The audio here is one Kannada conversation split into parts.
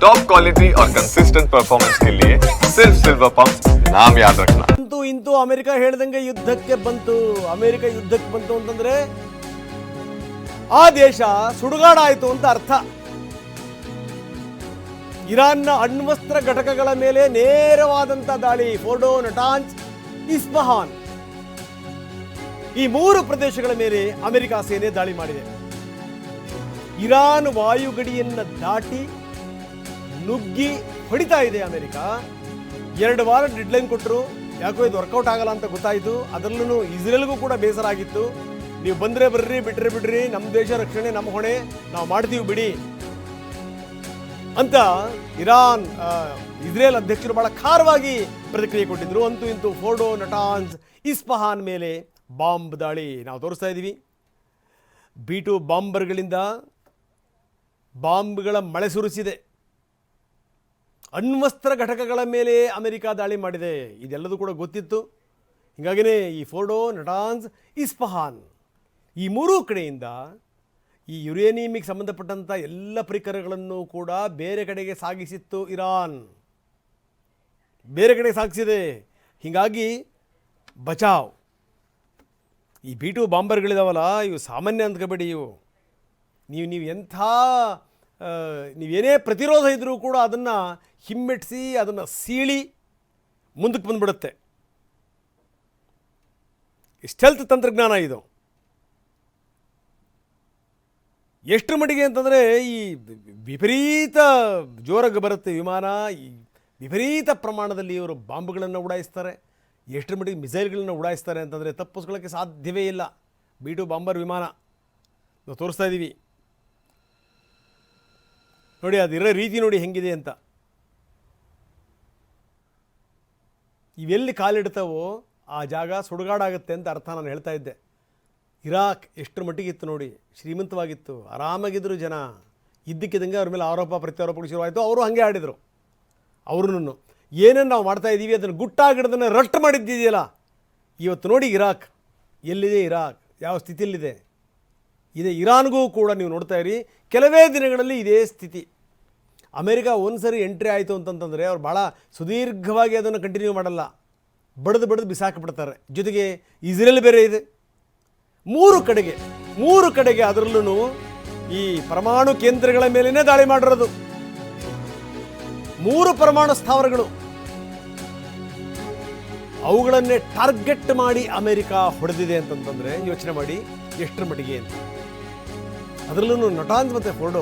टॉप क्वालिटी और कंसिस्टेंट परफॉर्मेंस के लिए सिर्फ सिल्वर पंप नाम याद रखना. ಇಂತೂ ಅಮೆರಿಕ ಹೇಳ್ದಂಗೆ ಯುದ್ಧಕ್ಕೆ ಬಂತು. ಅಮೆರಿಕ ಯುದ್ಧಕ್ಕೆ ಬಂತು ಅಂತಂದ್ರೆ ಆ ದೇಶ ಸುಡುಗಾಡಾಯಿತು ಅಂತ ಅರ್ಥ. ಇರಾನ್ನ ಅಣ್ವಸ್ತ್ರ ಘಟಕಗಳ ಮೇಲೆ ನೇರವಾದಂತ ದಾಳಿ. ಫೋರ್ಡೋ, ನಟಾನ್ಜ್, ಇಸ್ಫಹಾನ್ ಈ 3 ಪ್ರದೇಶಗಳ ಮೇಲೆ ಅಮೆರಿಕ ಸೇನೆ ದಾಳಿ ಮಾಡಿದೆ. ಇರಾನ್ ವಾಯುಗಡಿಯನ್ನ ದಾಟಿ ನುಗ್ಗಿ ಹೊಡಿತಾ ಇದೆ ಅಮೆರಿಕ. 2 ವಾರ ಡೆಡ್ಲೈನ್ ಕೊಟ್ಟರು. ಯಾಕೋ ಇದು ವರ್ಕೌಟ್ ಆಗಲ್ಲ ಅಂತ ಗೊತ್ತಾಯಿತು. ಅದರಲ್ಲೂ ಇಸ್ರೇಲ್ಗೂ ಕೂಡ ಬೇಸರ ಆಗಿತ್ತು. ನೀವು ಬಂದರೆ ಬರ್ರಿ, ಬಿಟ್ರೆ ಬಿಡ್ರಿ, ನಮ್ಮ ದೇಶ ರಕ್ಷಣೆ ನಮ್ಮ ಹೊಣೆ, ನಾವು ಮಾಡ್ತೀವಿ ಬಿಡಿ ಅಂತ ಇಸ್ರೇಲ್ ಅಧ್ಯಕ್ಷರು ಬಹಳ ಖಾರವಾಗಿ ಪ್ರತಿಕ್ರಿಯೆ ಕೊಟ್ಟಿದ್ರು. ಅಂತೂ ಇಂತೂ ಫೋರ್ಡೋ, ನಟಾನ್ಸ್, ಇಸ್ಫಹಾನ್ ಮೇಲೆ ಬಾಂಬ್ ದಾಳಿ ನಾವು ತೋರಿಸ್ತಾ ಇದ್ದೀವಿ. B2 ಬಾಂಬರ್ಗಳಿಂದ ಬಾಂಬ್ಗಳ ಮಳೆ ಸುರಿಸಿದೆ. ಅಣ್ವಸ್ತ್ರ ಘಟಕಗಳ ಮೇಲೆ ಅಮೆರಿಕ ದಾಳಿ ಮಾಡಿದೆ. ಇದೆಲ್ಲದೂ ಕೂಡ ಗೊತ್ತಿತ್ತು. ಹೀಗಾಗಿಯೇ ಈ ಫೋರ್ಡೋ, ನಟಾನ್ಸ್, ಇಸ್ಫಹಾನ್ ಈ 3 ಕಡೆಯಿಂದ ಈ ಯುರೇನಿಯಮಿಗೆ ಸಂಬಂಧಪಟ್ಟಂಥ ಎಲ್ಲ ಪರಿಕರಗಳನ್ನು ಕೂಡ ಬೇರೆ ಕಡೆಗೆ ಸಾಗಿಸಿತ್ತು ಇರಾನ್. ಬೇರೆ ಕಡೆ ಸಾಗಿಸಿದೆ. ಹೀಗಾಗಿ ಬಚಾವ್. ಈ B2 ಬಾಂಬರ್ಗಳಿದಾವಲ್ಲ, ಇವು ಸಾಮಾನ್ಯ ಅಂದ್ಕೋಬೇಡಿ. ಇವು ನೀವೇನೇ ಪ್ರತಿರೋಧ ಇದ್ದರೂ ಕೂಡ ಅದನ್ನು ಹಿಮ್ಮೆಟ್ಟಿಸಿ, ಅದನ್ನು ಸೀಳಿ ಮುಂದಕ್ಕೆ ಬಂದುಬಿಡುತ್ತೆ. ಸ್ಟೆಲ್ತ್ ತಂತ್ರಜ್ಞಾನ ಇದು. ಎಷ್ಟು ಮಟ್ಟಿಗೆ ಅಂತಂದರೆ ಈ ವಿಪರೀತ ಜೋರಾಗಿ ಬರುತ್ತೆ ವಿಮಾನ. ಈ ವಿಪರೀತ ಪ್ರಮಾಣದಲ್ಲಿ ಇವರು ಬಾಂಬ್ಗಳನ್ನು ಉಡಾಯಿಸ್ತಾರೆ. ಎಷ್ಟು ಮಟ್ಟಿಗೆ ಮಿಸೈಲ್ಗಳನ್ನು ಉಡಾಯಿಸ್ತಾರೆ ಅಂತಂದರೆ ತಪ್ಪಿಸ್ಕೊಳ್ಳೋಕ್ಕೆ ಸಾಧ್ಯವೇ ಇಲ್ಲ. B2 ಬಾಂಬರ್ ವಿಮಾನ ನಾವು ತೋರಿಸ್ತಾ ಇದ್ದೀವಿ ನೋಡಿ. ಅದಿರೋ ರೀತಿ ನೋಡಿ ಹೆಂಗಿದೆ ಅಂತ. ಇವೆಲ್ಲಿ ಕಾಲಿಡ್ತಾವೋ ಆ ಜಾಗ ಸುಡುಗಾಡಾಗುತ್ತೆ ಅಂತ ಅರ್ಥ ನಾನು ಹೇಳ್ತಾ ಇದ್ದೆ. ಇರಾಕ್ ಎಷ್ಟರ ಮಟ್ಟಿಗಿತ್ತು ನೋಡಿ, ಶ್ರೀಮಂತವಾಗಿತ್ತು, ಆರಾಮಾಗಿದ್ದರು ಜನ. ಇದ್ದಕ್ಕಿದ್ದಂಗೆ ಅವ್ರ ಮೇಲೆ ಆರೋಪ ಪ್ರತ್ಯಾರೋಪಗಳು ಶುರುವಾಯಿತು. ಅವರು ಹಾಗೆ ಆಡಿದರು. ಅವ್ರನ್ನು ಏನೇನು ನಾವು ಮಾಡ್ತಾ ಇದ್ದೀವಿ ಅದನ್ನು ಗುಟ್ಟಾಗಿಡೋದನ್ನು ರಟ್ಟು ಮಾಡಿದ್ದಿದೆಯಲ್ಲ. ಇವತ್ತು ನೋಡಿ ಇರಾಕ್ ಎಲ್ಲಿದೆ, ಇರಾಕ್ ಯಾವ ಸ್ಥಿತಿಯಲ್ಲಿದೆ. ಇದೆ ಇರಾನ್ಗೂ ಕೂಡ ನೀವು ನೋಡ್ತಾ ಇರಿ, ಕೆಲವೇ ದಿನಗಳಲ್ಲಿ ಇದೇ ಸ್ಥಿತಿ. ಅಮೆರಿಕ ಒಂದು ಸರಿ ಎಂಟ್ರಿ ಆಯಿತು ಅಂತಂತಂದರೆ ಅವ್ರು ಭಾಳ ಸುದೀರ್ಘವಾಗಿ ಅದನ್ನು ಕಂಟಿನ್ಯೂ ಮಾಡಲ್ಲ. ಬಡಿದು ಬಿಸಾಕಿಬಿಡ್ತಾರೆ. ಜೊತೆಗೆ ಇಸ್ರೇಲ್ ಬೇರೆ ಇದೆ. 3 ಕಡೆಗೆ ಅದರಲ್ಲೂ ಈ ಪರಮಾಣು ಕೇಂದ್ರಗಳ ಮೇಲೇ ದಾಳಿ ಮಾಡಿರೋದು. 3 ಪರಮಾಣು ಸ್ಥಾವರಗಳು, ಅವುಗಳನ್ನೇ ಟಾರ್ಗೆಟ್ ಮಾಡಿ ಅಮೆರಿಕ ಹೊಡೆದಿದೆ ಅಂತಂತಂದರೆ ಯೋಚನೆ ಮಾಡಿ ಎಷ್ಟರ ಮಟ್ಟಿಗೆ ಅಂತ. ಅದರಲ್ಲೂ ನಟಾನ್ಸ್ ಮತ್ತು ಫೋರ್ಡೋ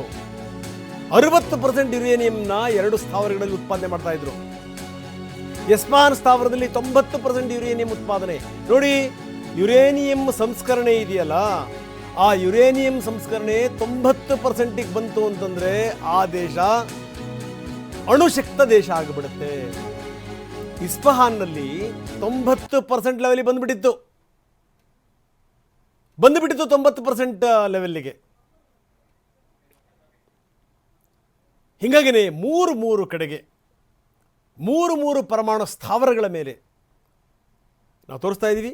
60% ಯುರೇನಿಯಂನ 2 ಸ್ಥಾವರಗಳಲ್ಲಿ ಉತ್ಪಾದನೆ ಮಾಡ್ತಾ ಇದ್ರು. ಇಸ್ಫಹಾನ್ ಸ್ಥಾವರದಲ್ಲಿ 90% ಯುರೇನಿಯಂ ಉತ್ಪಾದನೆ. ನೋಡಿ, ಯುರೇನಿಯಂ ಸಂಸ್ಕರಣೆ ಇದೆಯಲ್ಲ, ಆ ಯುರೇನಿಯಂ ಸಂಸ್ಕರಣೆ 90%ಗೆ ಬಂತು ಅಂತಂದರೆ ಆ ದೇಶ ಅಣುಶಕ್ತ ದೇಶ ಆಗಿಬಿಡುತ್ತೆ. ಇಸ್ಫಹಾನ್ನಲ್ಲಿ 90% ಲೆವೆಲಿಗೆ ಬಂದುಬಿಟ್ಟಿತ್ತು 90% ಲೆವೆಲ್ಲಿಗೆ. ಹೀಗಾಗಿಯೇ 3 ಕಡೆಗೆ 3 ಪರಮಾಣು ಸ್ಥಾವರಗಳ ಮೇಲೆ ನಾವು ತೋರಿಸ್ತಾ ಇದ್ದೀವಿ.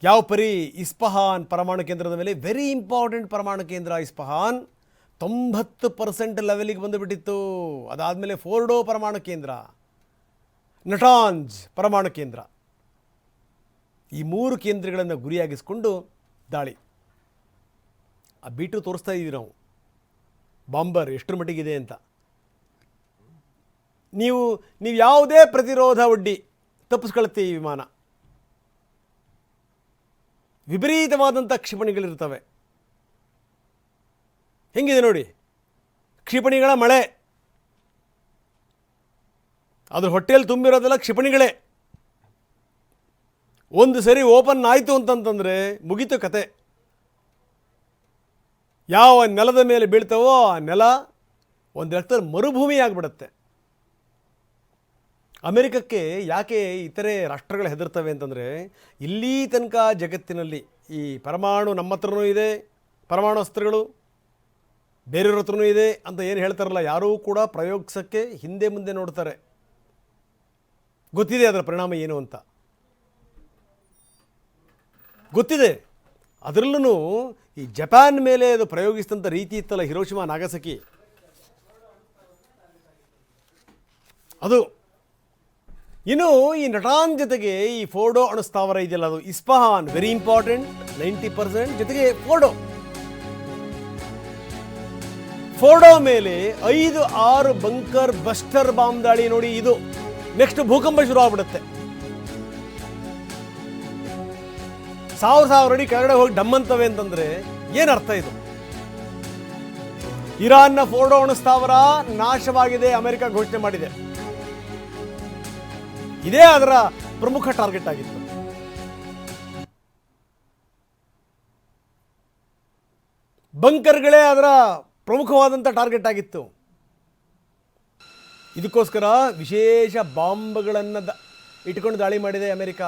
ಯಾವ ಪರಿ ಇಸ್ಫಹಾನ್ ಪರಮಾಣು ಕೇಂದ್ರದ ಮೇಲೆ, ವೆರಿ ಇಂಪಾರ್ಟೆಂಟ್ ಪರಮಾಣು ಕೇಂದ್ರ ಇಸ್ಫಹಾನ್, 90% ಲೆವೆಲಿಗೆ ಬಂದುಬಿಟ್ಟಿತ್ತು. ಅದಾದಮೇಲೆ ಫೋರ್ಡೋ ಪರಮಾಣು ಕೇಂದ್ರ, ನಟಾನ್ಜ್ ಪರಮಾಣು ಕೇಂದ್ರ, ಈ 3 ಕೇಂದ್ರಗಳನ್ನು ಗುರಿಯಾಗಿಸ್ಕೊಂಡು ದಾಳಿ. ಆ B2 ತೋರಿಸ್ತಾ ಇದ್ದೀವಿ ನಾವು, ಬಾಂಬರ್ ಎಷ್ಟರ ಮಟ್ಟಿಗಿದೆ ಅಂತ. ನೀವು ಯಾವುದೇ ಪ್ರತಿರೋಧ ಒಡ್ಡಿ ತಪ್ಪಿಸ್ಕೊಳುತ್ತೆ ಈ ವಿಮಾನ. ವಿಪರೀತವಾದಂಥ ಕ್ಷಿಪಣಿಗಳಿರ್ತವೆ. ಹೆಂಗಿದೆ ನೋಡಿ, ಕ್ಷಿಪಣಿಗಳ ಮಳೆ. ಅದ್ರ ಹೊಟ್ಟೆಯಲ್ಲಿ ತುಂಬಿರೋದೆಲ್ಲ ಕ್ಷಿಪಣಿಗಳೇ. ಒಂದು ಸರಿ ಓಪನ್ ಆಯಿತು ಅಂತಂತಂದರೆ ಮುಗೀತು ಕತೆ. ಯಾವ ನೆಲದ ಮೇಲೆ ಬೀಳ್ತಾವೋ ಆ ನೆಲ ಒಂದು ಲೆಕ್ಕದಲ್ಲಿ ಮರುಭೂಮಿ ಆಗಿಬಿಡುತ್ತೆ. ಅಮೆರಿಕಕ್ಕೆ ಯಾಕೆ ಇತರೆ ರಾಷ್ಟ್ರಗಳು ಹೆದರ್ತವೆ ಅಂತಂದರೆ, ಇಲ್ಲಿ ತನಕ ಜಗತ್ತಿನಲ್ಲಿ ಈ ಪರಮಾಣು ನಮ್ಮ ಹತ್ರನೂ ಇದೆ, ಪರಮಾಣು ಅಸ್ತ್ರಗಳು ಬೇರೆಯವ್ರ ಹತ್ರನೂ ಇದೆ ಅಂತ ಏನು ಹೇಳ್ತಾರಲ್ಲ, ಯಾರೂ ಕೂಡ ಪ್ರಯೋಗಿಸೋಕ್ಕೆ ಹಿಂದೆ ಮುಂದೆ ನೋಡ್ತಾರೆ. ಗೊತ್ತಿದೆ ಅದರ ಪರಿಣಾಮ ಏನು ಅಂತ ಗೊತ್ತಿದೆ. ಅದರಲ್ಲೂ ಈ ಜಪಾನ್ ಮೇಲೆ ಅದು ಪ್ರಯೋಗಿಸಿದಂಥ ರೀತಿ ಇತ್ತಲ್ಲ, ಹಿರೋಶಿಮಾ ನಾಗಸಕಿ, ಅದು ಇನ್ನು ಈ ನಟಾನ್ ಜೊತೆಗೆ ಈ ಫೋರ್ಡೋ ಅಣುಸ್ಥಾವರ ಇದೆಯಲ್ಲ, ಅದು ಇಸ್ಫಹಾನ್ ವೆರಿ ಇಂಪಾರ್ಟೆಂಟ್ 90%, ಜೊತೆಗೆ ಫೋರ್ಡೋ ಮೇಲೆ 5-6 ಬಂಕರ್ ಬಸ್ಟರ್ ಬಾಂಬ್ ದಾಳಿ ನೋಡಿ. ಇದು ನೆಕ್ಸ್ಟ್ ಭೂಕಂಪ ಶುರು ಆಗ್ಬಿಡುತ್ತೆ. 1000 ಅಡಿ ಕೆಳಗಡೆ ಹೋಗಿ ಡಮ್ಮಂತವೆ ಅಂತಂದ್ರೆ ಏನರ್ಥ ಇದು? ಇರಾನ್ನ ಫೋರ್ಡೋ ಅಣುಸ್ಥಾವರ ನಾಶವಾಗಿದೆ, ಅಮೆರಿಕ ಘೋಷಣೆ ಮಾಡಿದೆ. ಇದೇ ಅದರ ಪ್ರಮುಖ ಟಾರ್ಗೆಟ್ ಆಗಿತ್ತು. ಬಂಕರ್ಗಳೇ ಅದರ ಪ್ರಮುಖವಾದಂಥ ಟಾರ್ಗೆಟ್ ಆಗಿತ್ತು. ಇದಕ್ಕೋಸ್ಕರ ವಿಶೇಷ ಬಾಂಬ್ಗಳನ್ನು ಇಟ್ಕೊಂಡು ದಾಳಿ ಮಾಡಿದೆ ಅಮೆರಿಕ.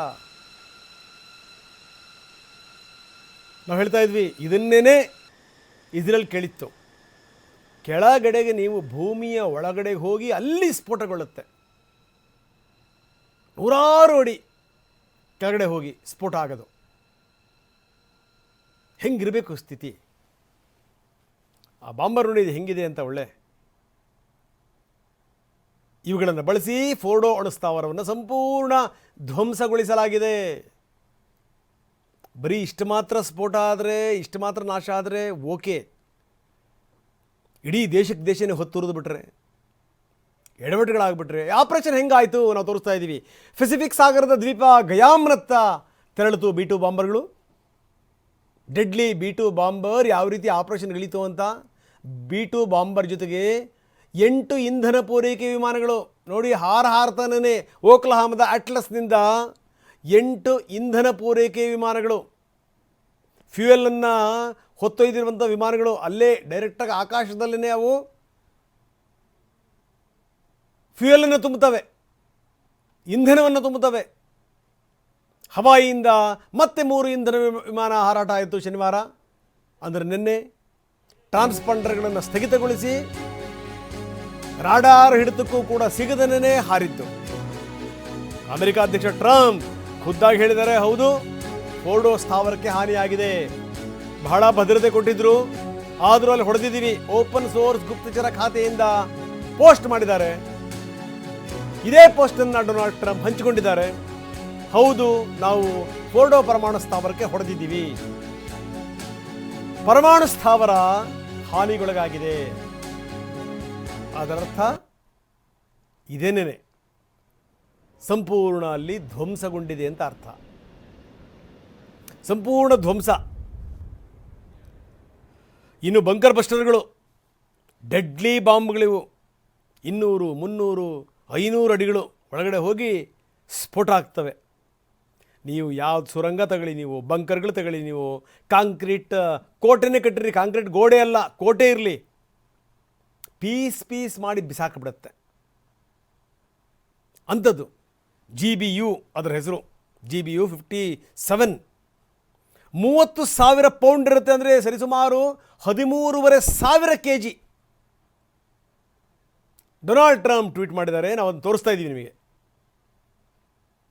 ನಾವು ಹೇಳ್ತಾ ಇದ್ವಿ, ಇದನ್ನೇನೆ ಇಸ್ರೇಲ್ ಕೇಳಿತ್ತು. ಕೆಳಗಡೆಗೆ ನೀವು ಭೂಮಿಯ ಒಳಗಡೆ ಹೋಗಿ ಅಲ್ಲಿ ಸ್ಫೋಟಗೊಳ್ಳುತ್ತೆ. 100 ಅಡಿ ಕೆಳಗಡೆ ಹೋಗಿ ಸ್ಫೋಟ ಆಗೋದು. ಹೆಂಗಿರಬೇಕು ಸ್ಥಿತಿ? ಆ ಬಾಂಬರ್ ನೋಡಿ ಇದು ಹೆಂಗಿದೆ ಅಂತ. ಒಳ್ಳೆ ಇವುಗಳನ್ನು ಬಳಸಿ ಫೋರ್ಡೋ ಅಣುಸ್ಥಾವರವನ್ನು ಸಂಪೂರ್ಣ ಧ್ವಂಸಗೊಳಿಸಲಾಗಿದೆ. ಬರೀ ಇಷ್ಟು ಮಾತ್ರ ಸ್ಫೋಟ ಆದರೆ, ಇಷ್ಟು ಮಾತ್ರ ನಾಶ ಆದರೆ ಓಕೆ. ಇಡೀ ದೇಶನೇ ಹೊತ್ತುರಿದು ಬಿಟ್ರೆ, ಎಡವಟ್ಟುಗಳಾಗ್ಬಿಟ್ರೆ ಆಪರೇಷನ್ ಹೆಂಗಾಯಿತು ನಾವು ತೋರಿಸ್ತಾ ಇದ್ದೀವಿ. ಪೆಸಿಫಿಕ್ ಸಾಗರದ ದ್ವೀಪ ಗಯಾಮ್ನತ್ತ ತೆರಳಿತು B2 ಬಾಂಬರ್ಗಳು. ಡೆಡ್ಲಿ B2 ಬಾಂಬರ್ ಯಾವ ರೀತಿ ಆಪರೇಷನ್ಗಳಿತು ಅಂತ. B2 ಬಾಂಬರ್ ಜೊತೆಗೆ 8 ಇಂಧನ ಪೂರೈಕೆ ವಿಮಾನಗಳು ನೋಡಿ ಹಾರ್ತಾನೇ. ಓಕ್ಲಹಾಮದ ಅಟ್ಲಸ್ನಿಂದ 8 ಇಂಧನ ಪೂರೈಕೆ ವಿಮಾನಗಳು, ಫ್ಯೂಯಲನ್ನು ಹೊತ್ತೊಯ್ದಿರುವಂಥ ವಿಮಾನಗಳು ಅಲ್ಲೇ ಡೈರೆಕ್ಟಾಗಿ ಆಕಾಶದಲ್ಲೇ ಅವು ಫ್ಯೂಯಲನ್ನು ತುಂಬುತ್ತವೆ, ಇಂಧನವನ್ನು ತುಂಬುತ್ತವೆ. ಹವಾಯಿಯಿಂದ ಮತ್ತೆ 3 ಇಂಧನ ವಿಮಾನ ಹಾರಾಟ ಆಯಿತು ಶನಿವಾರ, ಅಂದರೆ ನಿನ್ನೆ. ಟ್ರಾನ್ಸ್ಪಾಂಡರ್ಗಳನ್ನು ಸ್ಥಗಿತಗೊಳಿಸಿ ರಾಡಾರ್ ಹಿಡಿತಕ್ಕೂ ಕೂಡ ಸಿಗದನೇ ಹಾರಿದ್ದು. ಅಮೆರಿಕ ಅಧ್ಯಕ್ಷ ಟ್ರಂಪ್ ಖುದ್ದಾಗಿ ಹೇಳಿದ್ದಾರೆ, ಹೌದು ಫೋರ್ಡೋ ಸ್ಥಾವರಕ್ಕೆ ಹಾನಿಯಾಗಿದೆ, ಬಹಳ ಭದ್ರತೆ ಕೊಟ್ಟಿದ್ರು, ಆದರೂ ಅಲ್ಲಿ ಹೊಡೆದಿದ್ದೀವಿ. ಓಪನ್ ಸೋರ್ಸ್ ಗುಪ್ತಚರ ಖಾತೆಯಿಂದ ಪೋಸ್ಟ್ ಮಾಡಿದ್ದಾರೆ. ಇದೇ ಪೋಸ್ಟನ್ನು ಡೊನಾಲ್ಡ್ ಟ್ರಂಪ್ ಹಂಚಿಕೊಂಡಿದ್ದಾರೆ. ಹೌದು, ನಾವು ಫೋರ್ಡೋ ಪರಮಾಣು ಸ್ಥಾವರಕ್ಕೆ ಹೊಡೆದಿದ್ದೀವಿ, ಪರಮಾಣು ಸ್ಥಾವರ ಹಾನಿಗೊಳಗಾಗಿದೆ. ಅದರರ್ಥ ಇದೇನೇನೆ ಸಂಪೂರ್ಣ ಅಲ್ಲಿ ಧ್ವಂಸಗೊಂಡಿದೆ ಅಂತ ಅರ್ಥ. ಸಂಪೂರ್ಣ ಧ್ವಂಸ. ಇನ್ನು ಬಂಕರ್ ಬಸ್ಟರ್ಗಳು, ಡೆಡ್ಲಿ ಬಾಂಬ್ಗಳಿವು 200, 300, 500 ಅಡಿಗಳು ಒಳಗಡೆ ಹೋಗಿ ಸ್ಫೋಟ ಆಗ್ತವೆ. ನೀವು ಯಾವ್ದು ಸುರಂಗ ತಗೊಳ್ಳಿ, ನೀವು ಬಂಕರ್ಗಳು ತಗೊಳ್ಳಿ, ನೀವು ಕಾಂಕ್ರೀಟ್ ಕೋಟೆನೇ ಕಟ್ಟಿರಿ, ಕಾಂಕ್ರೀಟ್ ಗೋಡೆ ಅಲ್ಲ ಕೋಟೆ ಇರಲಿ, ಪೀಸ್ ಮಾಡಿ ಬಿಸಾಕಿಬಿಡುತ್ತೆ ಅಂಥದ್ದು. GBU ಅದರ ಹೆಸರು, GBU 57. 30,000 ಪೌಂಡ್ ಇರುತ್ತೆ, ಅಂದರೆ ಸರಿಸುಮಾರು 13,500 kg. ಡೊನಾಲ್ಡ್ ಟ್ರಂಪ್ ಟ್ವೀಟ್ ಮಾಡಿದ್ದಾರೆ, ನಾವು ಅದನ್ನು ತೋರಿಸ್ತಾ ಇದ್ದೀವಿ ನಿಮಗೆ.